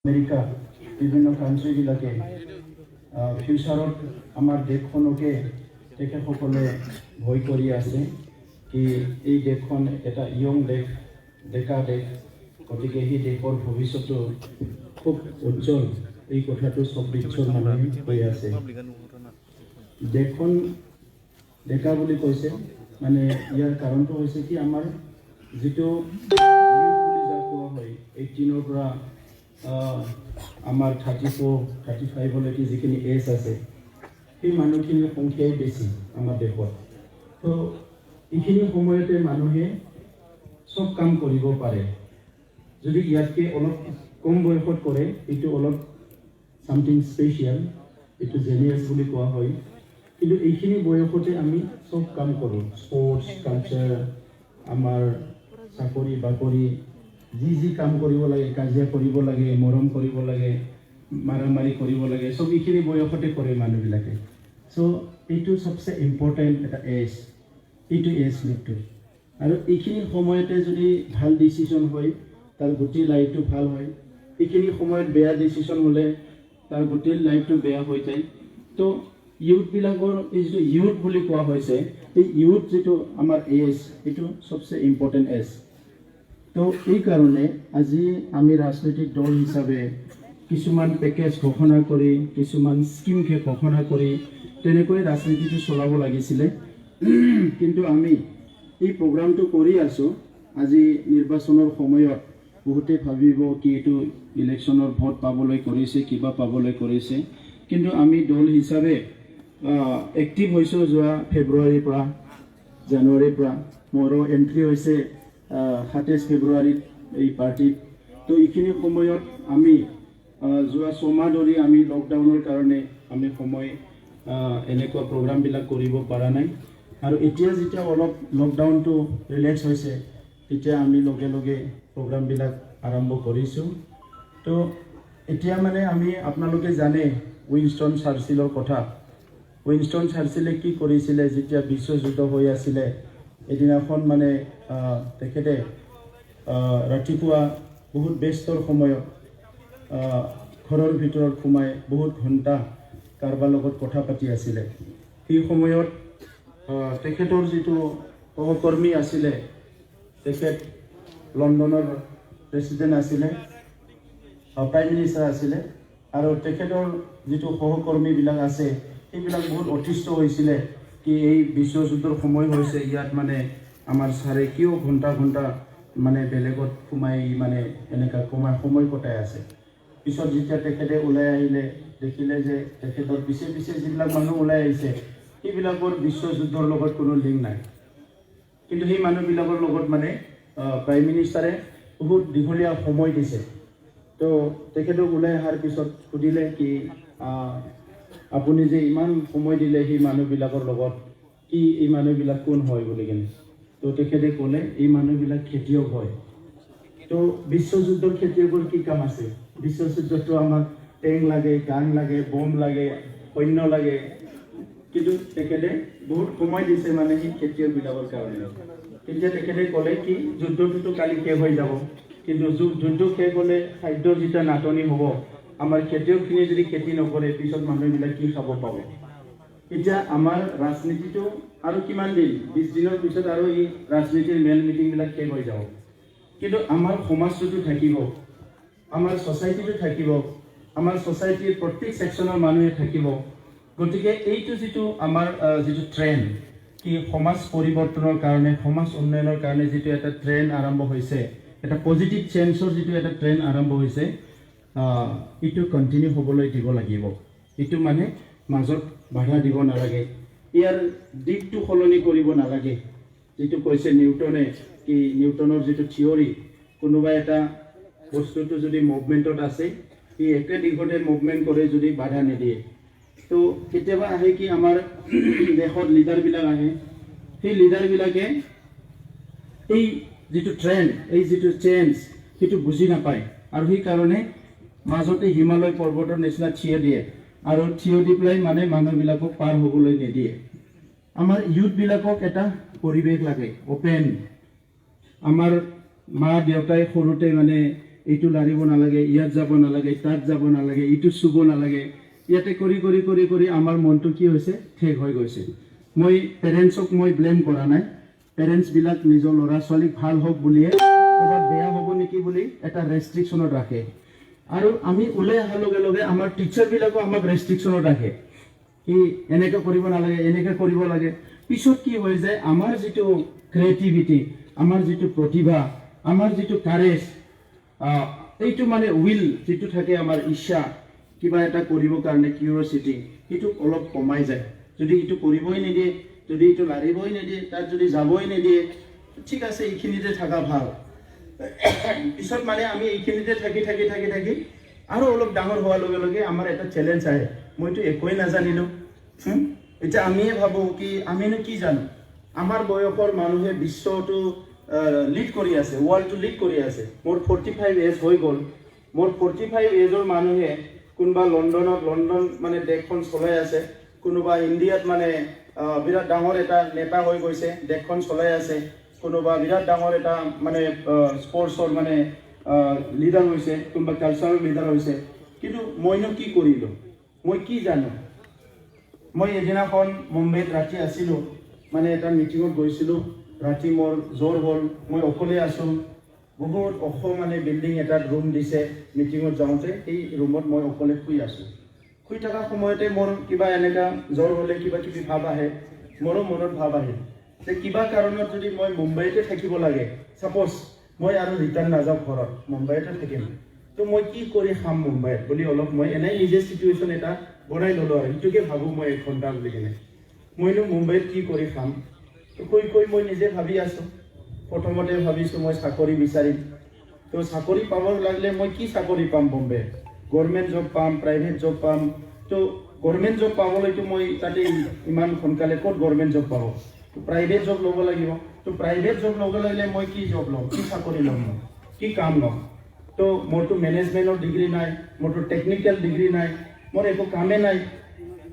America বিভিন্ন কাণ্ট্ৰিবিলাকে ফিউচাৰত আমাৰ দেশখনকে তেখেতসকলে ভয় কৰি আছে কি এই দেশখন এটা ইয়ং দেশ ডেকা দেশ গতিকে সেই দেশৰ ভৱিষ্যতটো খুব উজ্জ্বল এই কথাটো চব বিশ্বৰ মানুহে কৈ আছে দেশখন ডেকা বুলি কৈছে মানে ইয়াৰ কাৰণটো হৈছে কি আমাৰ যিটো বুলি যাক কোৱা হয় 18ৰ পৰা আমাৰ 34-35লৈকে যিখিনি এজ আছে সেই মানুহখিনিৰ সংখ্যাই বেছি আমাৰ দেশত তো এইখিনি সময়তে মানুহে সব কাম কৰিব পাৰে যদি ইয়াতকে অলপ কম বয়সত কৰে এইটো অলপ সামথিং স্পেচিয়েল এইটো জেনিয়াছ বুলি কোৱা হয় কিন্তু এইখিনি বয়সতে আমি সব কাম কৰোঁ স্পৰ্টছ কালচাৰ আমাৰ চাকৰি বাকৰি যি কাম কৰিব লাগে কাজিয়া কৰিব লাগে মৰম কৰিব লাগে মাৰামাৰি কৰিব লাগে সব এইখিনি বয়সতে কৰে মানুহবিলাকে সো এইটো সবচে ইম্পৰ্টেণ্ট এটা এজ এইটো এজ গ্ৰুপটো আৰু এইখিনি সময়তে যদি ভাল ডিচিশ্যন হয় তাৰ গোটেই লাইফটো ভাল হয় এইখিনি সময়ত বেয়া ডিচিশ্যন হ'লে তাৰ গোটেই লাইফটো বেয়া হৈ যায় তো ইউথবিলাকৰ এই যিটো ইউথ বুলি কোৱা হৈছে এই ইউথ যিটো আমাৰ এজ এইটো সবচে ইম্পৰ্টেণ্ট এজ তো এই কাৰণে আজি আমি ৰাজনৈতিক দল হিচাপে কিছুমান পেকেজ ঘোষণা কৰি কিছুমান স্কিমকে ঘোষণা কৰি তেনেকৈ ৰাজনীতিটো চলাব লাগিছিলে কিন্তু আমি এই প্ৰগ্ৰামটো কৰি আছোঁ আজি নিৰ্বাচনৰ সময়ত বহুতে ভাবিব কি এইটো ইলেকশ্যনৰ ভোট পাবলৈ কৰিছে কিবা পাবলৈ কৰিছে কিন্তু আমি দল হিচাপে এক্টিভ হৈছোঁ যোৱা ফেব্ৰুৱাৰীৰ পৰা জানুৱাৰীৰ পৰা মোৰো এণ্ট্ৰি হৈছে 27 ফেব্ৰুৱাৰীত এই পাৰ্টিত তো এইখিনি সময়ত আমি যোৱা 6 মাহ ধৰি আমি লকডাউনৰ কাৰণে আমি সময় এনেকুৱা প্ৰগ্ৰামবিলাক কৰিব পৰা নাই আৰু এতিয়া যেতিয়া অলপ লকডাউনটো ৰিলেক্স হৈছে তেতিয়া আমি লগে লগে প্ৰগ্ৰামবিলাক আৰম্ভ কৰিছোঁ তো এতিয়া মানে আমি আপোনালোকে জানে উইনষ্টন চাৰ্চিলৰ কথা উইনষ্টন চাৰ্চিলে কি কৰিছিলে যেতিয়া বিশ্বযুদ্ধ হৈ আছিলে এদিনাখন মানে তেখেতে ৰাতিপুৱা বহুত ব্যস্তৰ সময়ত ঘৰৰ ভিতৰত সোমাই বহুত ঘণ্টা কাৰোবাৰ লগত কথা পাতি আছিলে সেই সময়ত তেখেতৰ যিটো সহকৰ্মী আছিলে তেখেত লণ্ডনৰ প্ৰেছিডেণ্ট আছিলে প্ৰাইম মিনিষ্টাৰ আছিলে আৰু তেখেতৰ যিটো সহকৰ্মীবিলাক আছে সেইবিলাক বহুত অতিষ্ঠ হৈছিলে কি এই বিশ্বযুদ্ধৰ সময় হৈছে ইয়াত মানে আমাৰ ছাৰে কিয় ঘণ্টা মানে বেলেগত সোমাই মানে এনেকুৱা সময় কটাই আছে পিছত যেতিয়া তেখেতে ওলাই আহিলে দেখিলে যে তেখেতৰ পিছে যিবিলাক মানুহ ওলাই আহিছে সেইবিলাকৰ বিশ্বযুদ্ধৰ লগত কোনো লিংক নাই কিন্তু সেই মানুহবিলাকৰ লগত মানে প্ৰাইম মিনিষ্টাৰে বহুত দীঘলীয়া সময় দিছে তো তেখেতক ওলাই অহাৰ পিছত সুধিলে কি আপুনি যে ইমান সময় দিলে সেই মানুহবিলাকৰ লগত কি এই মানুহবিলাক কোন হয় বুলি কিনে তো তেখেতে ক'লে এই মানুহবিলাক খেতিয়ক হয় তো বিশ্বযুদ্ধৰ খেতিয়কৰ কি কাম আছে বিশ্বযুদ্ধতো আমাক টেংক লাগে গান লাগে বম লাগে সৈন্য লাগে কিন্তু তেখেতে বহুত সময় দিছে মানে সেই খেতিয়কবিলাকৰ কাৰণে তেতিয়া তেখেতে ক'লে কি যুদ্ধটোতো কালি শেষ হৈ যাব কিন্তু যুদ্ধ শেষ হ'লে খাদ্যৰ যেতিয়া নাটনি হ'ব আমাৰ খেতিয়কখিনিয়ে যদি খেতি নকৰে পিছত মানুহবিলাক কি খাব পাব এতিয়া আমাৰ ৰাজনীতিটো আৰু কিমান দিন 20 দিনৰ পিছত আৰু এই ৰাজনীতিৰ মেল মিটিংবিলাক শেষ হৈ যাব কিন্তু আমাৰ সমাজটো থাকিব আমাৰ ছ'চাইটিটো থাকিব আমাৰ ছ'চাইটিৰ প্ৰত্যেক ছেকশ্যনৰ মানুহে থাকিব গতিকে এইটো যিটো আমাৰ যিটো ট্ৰেণ্ড কি সমাজ পৰিৱৰ্তনৰ কাৰণে সমাজ উন্নয়নৰ কাৰণে যিটো এটা ট্ৰেণ্ড আৰম্ভ হৈছে এটা পজিটিভ চেঞ্জৰ যিটো এটা ট্ৰেণ্ড আৰম্ভ হৈছে এইটো কণ্টিনিউ হ'বলৈ দিব লাগিব এইটো মানে মাজত বাধা দিব নালাগে ইয়াৰ দিশটো সলনি কৰিব নালাগে যিটো কৈছে নিউটনে কি নিউটনৰ যিটো থিয়ৰী কোনোবা এটা বস্তুটো যদি মুভমেণ্টত আছে সি একে দিশতে মুভমেণ্ট কৰে যদি বাধা নিদিয়ে তো কেতিয়াবা আহে কি আমাৰ দেশত লিডাৰবিলাক আহে সেই লিডাৰবিলাকে এই যিটো ট্ৰেণ্ড এই যিটো চেঞ্জ সেইটো বুজি নাপায় আৰু সেইকাৰণে মাজতে হিমালয় পৰ্বতৰ নিচিনা থিয় দিয়ে আৰু থিয় দি পেলাই মানে মানুহবিলাকক পাৰ হ'বলৈ নিদিয়ে আমাৰ ইউথবিলাকক এটা পৰিৱেশ লাগে অপেন আমাৰ মা দেউতাই সৰুতে মানে এইটো লাৰিব নালাগে, ইয়াত যাব নালাগে, তাত যাব নালাগে, ইটো চুব নালাগে, ইয়াতে কৰি কৰি কৰি কৰি আমাৰ মনটো কি হৈছে, ঠেক হৈ গৈছে। মই পেৰেণ্টছক মই ব্লেম কৰা নাই, পেৰেণ্টছবিলাক নিজৰ ল'ৰা ছোৱালীক ভাল হওক বুলিয়ে ক'ৰবাত বেয়া হ'ব নেকি বুলি এটা ৰেষ্ট্ৰিকশ্যনত ৰাখে। আৰু আমি ওলাই অহাৰ লগে লগে আমাৰ টিচাৰবিলাকো আমাক ৰেষ্ট্ৰিকশ্যনত ৰাখে, কি এনেকৈ কৰিব নালাগে, এনেকৈ কৰিব লাগে। পিছত কি হৈ যায়, আমাৰ যিটো ক্ৰিয়েটিভিটি, আমাৰ যিটো প্ৰতিভা, আমাৰ যিটো কাৰেজ, এইটো মানে উইল যিটো থাকে, আমাৰ ইচ্ছা কিবা এটা কৰিবৰ কাৰণে, কিউৰিয়চিটি, সেইটো অলপ কমাই যায়। যদি এইটো কৰিবই নিদিয়ে, যদি এইটো লাৰিবই নিদিয়ে, তাত যদি যাবই নিদিয়ে, ঠিক আছে এইখিনিতে থকা ভাল। পিছত মানে আমি এইখিনিতে থাকি থাকি থাকি থাকি আৰু অলপ ডাঙৰ হোৱাৰ লগে লগে আমাৰ এটা চেলেঞ্জ আহে, মইতো একোৱেই নাজানিলোঁ। এতিয়া আমিয়ে ভাবোঁ কি আমিনো কি জানো, আমাৰ বয়সৰ মানুহে বিশ্বটো লিড কৰি আছে, ৱৰ্ল্ডটো লিড কৰি আছে। মোৰ 45 এজ হৈ গ'ল, মোৰ 45 এজৰ মানুহে কোনোবা লণ্ডন মানে দেশখন চলাই আছে, কোনোবা ইণ্ডিয়াত মানে বিৰাট ডাঙৰ এটা নেতা হৈ গৈছে, দেশখন চলাই আছে, কোনোবা বিৰাট ডাঙৰ এটা মানে স্পৰ্টছৰ মানে লিডাৰ হৈছে, কোনোবা কালচাৰেল লিডাৰ হৈছে। কিন্তু মইনো কি কৰিলোঁ, মই কি জানো? মই এদিনাখন মুম্বাইত ৰাতি আছিলোঁ, মানে এটা মিটিঙত গৈছিলোঁ, ৰাতি মোৰ জ্বৰ হ'ল, মই অকলে আছোঁ, বহুত ওখ মানে বিল্ডিং এটাত ৰুম দিছে, মিটিঙত যাওঁতে সেই ৰুমত মই অকলে শুই আছোঁ। শুই থকা সময়তে মোৰ কিবা এনেকুৱা জ্বৰ হ'লে কিবা কিবি ভাৱ আহে, মোৰো মনত ভাৱ আহে যে কিবা কাৰণত যদি মই মুম্বাইতে থাকিব লাগে, ছাপ'জ মই আৰু ৰিটাৰ্ণ নাযাওঁ ঘৰত, মুম্বাইতে থাকিম, তো মই কি কৰি খাম মুম্বাইত বুলি অলপ মই এনেই নিজে চিটুৱেশ্যন এটা বনাই ল'লোঁ আৰু সেইটোকে ভাবোঁ মই 1 ঘণ্টা বুলি কিনে, মইনো মুম্বাইত কি কৰি খাম। কৈ মই নিজে ভাবি আছোঁ, প্ৰথমতে ভাবিছোঁ মই চাকৰি বিচাৰিম, তো চাকৰি পাব লাগিলে মই কি চাকৰি পাম বম্বে, গভৰ্ণমেণ্ট জব পাম, প্ৰাইভেট জব পাম। তো গভৰ্ণমেণ্ট জব পাবলৈতো মই তাতে ইমান সোনকালে ক'ত গভৰ্ণমেণ্ট জব পাব, তো প্ৰাইভেট জব ল'ব লাগিব। তো প্ৰাইভেট জব ল'ব লাগিলে মই কি জব ল'ম, কি চাকৰি ল'ম, কি কাম ল'ম? তো মোৰতো মেনেজমেণ্টৰ ডিগ্ৰী নাই, মোৰতো টেকনিকেল ডিগ্ৰী নাই, মোৰ একো কামেই নাই।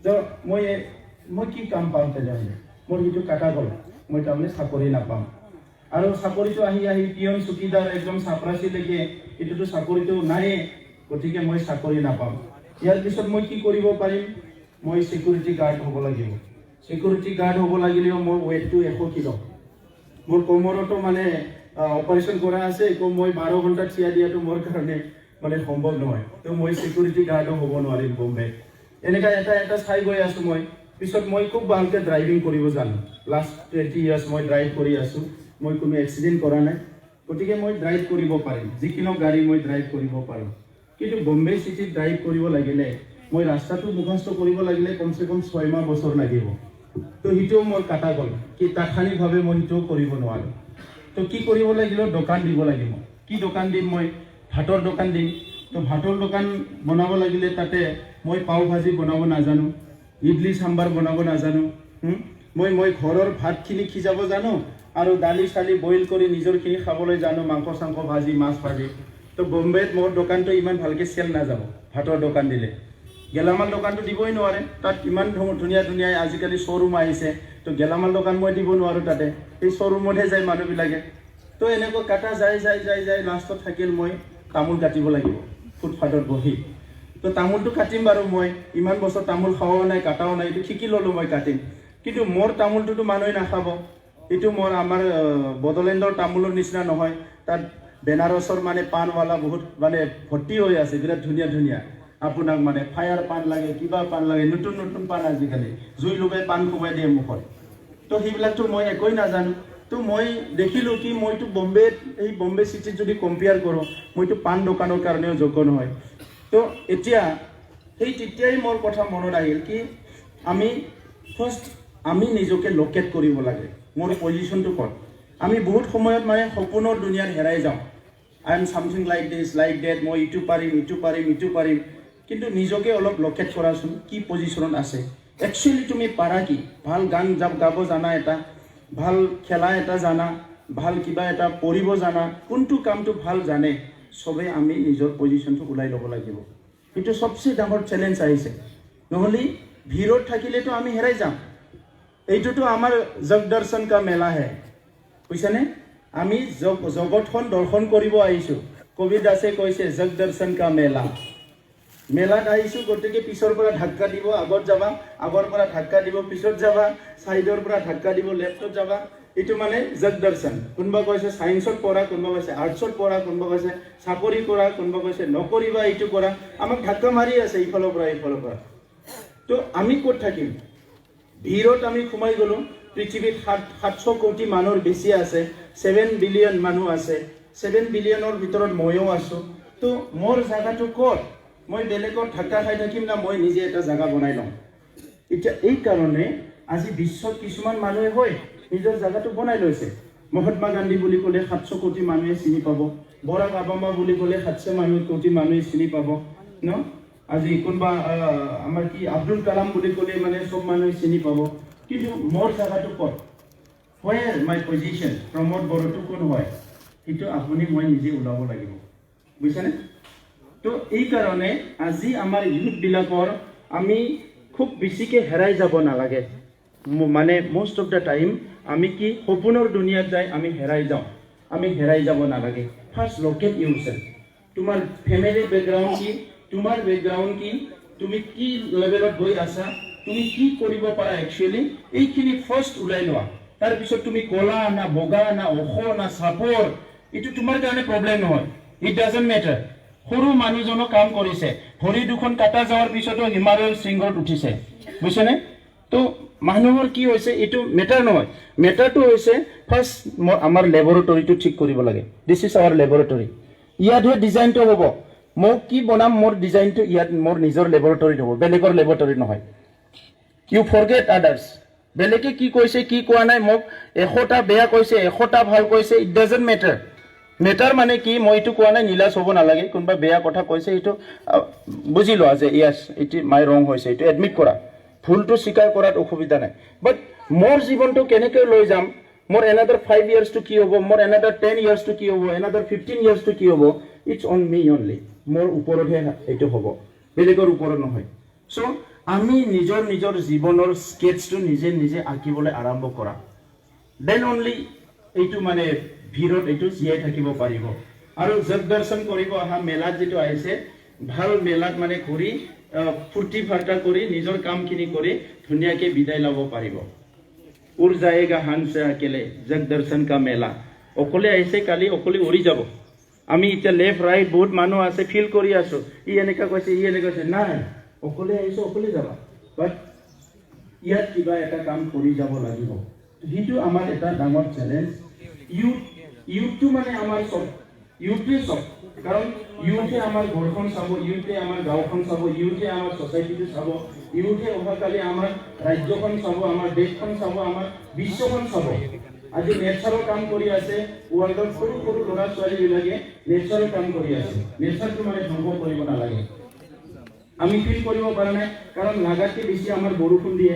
তো মই কি কাম পাম তেনেহ'লে? মোৰ সেইটো কাটা গ'ল, মই তাৰমানে চাকৰি নাপাম। আৰু চাকৰিটো আহি আহি পিয়ন চকীদাৰ একদম চাপৰাচিলৈকে এইটোতো চাকৰিটো নায়েই, গতিকে মই চাকৰি নাপাম। ইয়াৰ পিছত মই কি কৰিব পাৰিম? মই ছিকিউৰিটি গাৰ্ড হ'ব লাগিব। ছিকিউৰিটি গাৰ্ড হ'ব লাগিলেও মোৰ ৱেইটটো 100 কিলো, মোৰ কোমৰতো মানে অপাৰেশ্যন কৰা আছে, একো মই 12 ঘণ্টা থিয়া দিয়াটো মোৰ কাৰণে মানে সম্ভৱ নহয়। তো মই ছিকিউৰিটি গাৰ্ডো হ'ব নোৱাৰিম বম্বে। এনেকুৱা এটা চাই গৈ আছোঁ মই। পিছত মই খুব ভালকৈ ড্ৰাইভিং কৰিব জানো, লাষ্ট 20 ইয়াৰ্ছ মই ড্ৰাইভ কৰি আছোঁ, মই কোনো এক্সিডেণ্ট কৰা নাই, গতিকে মই ড্ৰাইভ কৰিব পাৰিম, যিকোনো গাড়ী মই ড্ৰাইভ কৰিব পাৰোঁ। কিন্তু বম্বে চিটিত ড্ৰাইভ কৰিব লাগিলে মই ৰাস্তাটো মুখস্থ কৰিব লাগিলে কমচে কম 6 মাহ বছৰ লাগিব। তো সেইটোও মোৰ কাটা গ'ল, কি তাৎক্ষণিকভাৱে মই সেইটোও কৰিব নোৱাৰোঁ। তো কি কৰিব লাগিব? দোকান দিব লাগিব। কি দোকান দিম? মই ভাতৰ দোকান দিম। তো ভাতৰ দোকান বনাব লাগিলে তাতে মই পাও ভাজি বনাব নাজানো, ইডলি চাম্বাৰ বনাব নাজানো, মই ঘৰৰ ভাতখিনি সিজাব জানো আৰু দালি চালি বইল কৰি নিজৰখিনি খাবলৈ জানো, মাংস চাংস ভাজি, মাছ ভাজি। তো বম্বেত মোৰ দোকানটো ইমান ভালকৈ চেল নাযাব ভাতৰ দোকান দিলে। গেলামাল দোকানটো দিবই নোৱাৰে, তাত ইমান ধুনীয়া ধুনীয়া আজিকালি শ্ব'ৰুম আহিছে, তো গেলামাল দোকান মই দিব নোৱাৰোঁ তাতে, সেই শ্ব'ৰুমতহে যায় মানুহবিলাকে। তো এনেকৈ কাটা যাই লাষ্টত থাকিল মই তামোল কাটিব লাগিব ফুটপাথত বহি। তো তামোলটো কাটিম বাৰু, মই ইমান বছৰ তামোল খোৱাও নাই, কাটাও নাই, এইটো শিকি ল'লোঁ মই কাটিম। কিন্তু মোৰ তামোলটোতো মানুহে নাখাব, এইটো আমাৰ বড়োলেণ্ডৰ তামোলৰ নিচিনা নহয়, তাত বেনাৰসৰ মানে পাণৱালা বহুত মানে ভৰ্তি হৈ আছে, বিৰাট ধুনীয়া ধুনীয়া। আপোনাক মানে ফায়াৰ পাণ লাগে, কিবা পাণ লাগে, নতুন নতুন পাণ আজিকালি জুই লগাই পাণ কোবাই দিয়ে মুখত। তো সেইবিলাকতো মই একোৱেই নাজানো। তো মই দেখিলোঁ কি মইতো বম্বেত, এই বম্বে চিটিত যদি কম্পেয়াৰ কৰোঁ, মইতো পাণ দোকানৰ কাৰণেও যোগ্য নহয়। তো এতিয়া তেতিয়াই মোৰ কথা মনত আহিল কি আমি নিজকে লোকেট কৰিব লাগে, মোৰ পজিশ্যনটো ক'ত। আমি বহুত সময়ত মানে সপোনৰ দুনিয়াত হেৰাই যাওঁ, I am something like this like that, মই ইটো পাৰিম। কিন্তু নিজকে অলপ লোকেট কৰাচোন, কি পজিশ্যনত আছে, একচুৱেলি তুমি পাৰা কি, ভাল গান গাব জানা, এটা ভাল খেলা এটা জানা, ভাল কিবা এটা পঢ়িব জানা, কোনটো কামটো ভাল জানে, চবেই আমি নিজৰ পজিশ্যনটো ওলাই ল'ব লাগিব। এইটো চবচে ডাঙৰ চেলেঞ্জ আহিছে, নহ'লে ভিৰত থাকিলেতো আমি হেৰাই যাম। এইটোতো আমাৰ জগ দৰ্শন কা মেলা হে, বুজিছানে? আমি জগতখন দৰ্শন কৰিব আহিছোঁ, কবি দাসে কৈছে জগ দৰ্শন কা মেলা মেলাত আহিছোঁ গতিকে পিছৰ পৰা ধাক্কা দিব আগত যাবা আগৰ পৰা ধাক্কা দিব পিছত যাবা সাইডৰ পৰা ধাক্কা দিব লেফটত যাবা এইটো মানে জগ দৰ্শন কোনোবা কৈছে সায়েন্সত পঢ়া কোনোবা কৈছে আৰ্টছত পঢ়া কোনোবা কৈছে চাকৰি কৰা কোনোবা কৈছে নকৰিবা এইটো কৰা আমাক ধাক্কা মাৰি আছে ইফালৰ পৰা তো আমি ক'ত থাকিম ভিৰত আমি সোমাই গ'লো পৃথিৱীত 700 কোটি মানুহৰ বেছি আছে 7 বিলিয়ন মানুহ আছে 7 বিলিয়নৰ ভিতৰত ময়ো আছো তো মোৰ জায়গাটো ক'ত মই বেলেগৰ ধাক্কা খাই থাকিম না মই নিজে এটা জায়গা বনাই লম এতিয়া এই কাৰণে আজি বিশ্বত কিছুমান মানুহে হয় নিজৰ জায়গাটো বনাই লৈছে মহাত্মা গান্ধী বুলি ক'লে 700 কোটি মানুহে চিনি পাব বৰাক ওবামা বুলি ক'লে 700 কোটি মানুহে চিনি পাব ন আজি কোনবা আমাৰ কি আব্দুল কালাম বুলি ক'লে মানে সব মানুহে চিনি পাব কিন্তু মোৰ জায়গাটো ক'ত where my position প্ৰমোদ বড়োটো কোন হয় সেইটো আপুনি মই নিজে ওলাব লাগিব বুজিছানে তো এই কাৰণে আজি আমাৰ ইউথ বিলাকৰ আমি খুব বেছিকে হেৰাই যাব নালাগে মানে মোস্ট অফ দা টাইম আমি কি সপোনৰ দুনিয়াত যাই আমি হেৰাই যাব নালাগে ফাৰ্স্ট লোকেট ইউৰসেলফ তোমাৰ ফ্যামিলি ব্যাকগ্ৰাউণ্ড কি তোমাৰ ব্যাকগ্ৰাউণ্ড কি তুমি কি লেভেলত গৈ আছা তুমি কি কৰিব পাৰা একচুয়ালি এইখিনি ফাৰ্স্ট উলাই লোৱা তাৰ পিছত তুমি কলা না বগা না ওখ না সাপৰ এটো তোমাৰ কাৰণে প্ৰবলেম নহয় ইট ডাজন্ট ম্যাটাৰ সৰু মানুহজনো কাম কৰিছে ভৰি দুখন কাটা যাৱাৰ পিছতো হিমালয়ৰ শৃংগত উঠিছে বুজিছনে তো মানুহৰ কি হৈছে এটো মেটাৰ নহয় মেটাৰটো হৈছে ফাৰ্স্ট আমাৰ ল্যাবৰেটৰীটো ঠিক কৰিব লাগে দিস ইজ আৱাৰ ল্যাবৰেটৰী ইয়াতহে ডিজাইনটো হ'ব মই কি বনাম মোৰ ডিজাইনটো ইয়াত মোৰ নিজৰ ল্যাবৰেটৰীত হ'ব বেলেগৰ ল্যাবৰেটৰীত নহয় ইউ ফৰগেট আদাৰ্স বেলেগে কি কৈছে কি কোৱা নাই মোক 100টা বেয়া কৈছে 100টা ভাল কৈছে ইট ডাজন্ট ম্যাটাৰ মেটাৰ মানে কি মই এইটো কোৱা নাই নিলাস হ'ব নালাগে কোনবা বেয়া কথা কৈছে এইটো বুজি লোৱা যে ইয়াস ইট মাই ৰং হৈছে এইটো এডমিট কৰা ভুলটো স্বীকাৰ কৰাত অসুবিধা নাই বাট মোৰ জীৱনটো কেনেকৈ লৈ যাম মোৰ another 5 years to কি হ'ব মোৰ another 10 years to কি হ'ব another 15 years to কি হ'ব it's on me only মোৰ ওপৰতহে এইটো হ'ব বেলেগৰ ওপৰত নহয় সো আমি নিজৰ জীৱনৰ স্কেটছটো নিজে আঁকিবলৈ আৰম্ভ কৰা দেন অনলি এইটো মানে ভিৰত এইটো জিয়াই থাকিব পাৰিব আৰু জগ দৰ্শন কৰিব আহা মেলাত যেটো আহিছে ভাল মেলাত মানে ঘূৰি ফুৰ্তি ফাৰ্তা কৰি নিজৰ কামখিনি কৰি ধুনীয়াকৈ বিদায় ল'ব পাৰিব উৰ যায়েগা হানছে अकेले জগ দৰ্শন কা মেলা অকলে আহিছে কালি অকলে উৰি যাব আমি এতিয়া লেফট ৰাইট বহুত মানুহ আছে ফিল কৰি আছো ই এনেকা কৈছে নাই অকলে আহিছো অকলে যাবা বাট ইয়াত কিবা এটা কাম কৰি যাব লাগিব সেইটো আমাৰ এটা ডাঙৰ চ্যালেঞ্জ ইউথটো মানে আমাৰ সব ইউথে সব কাৰণ ইউথে আমাৰ ঘৰখন চাব ইউথে আমাৰ গাঁওখন চাব ইউথে আমাৰ সোসাইটিটো চাব ইউথে অহাকালি আমাৰ ৰাজ্যখন চাব আমাৰ দেশখন চাব আমাৰ বিশ্বখন চাব আজি নেচাৰৰ কাম কৰি আছে ওয়াৰ্ল্ডৰ সৰু ল'ৰা ছোৱালীবিলাকে নেচাৰৰ কাম কৰি আছে নেচাৰটো মানে ধ্বংস কৰিব নালাগে আমি ফিল কৰিব পৰা নাই কাৰণ লাগাতকৈ বেছি আমাৰ বৰষুণ দিয়ে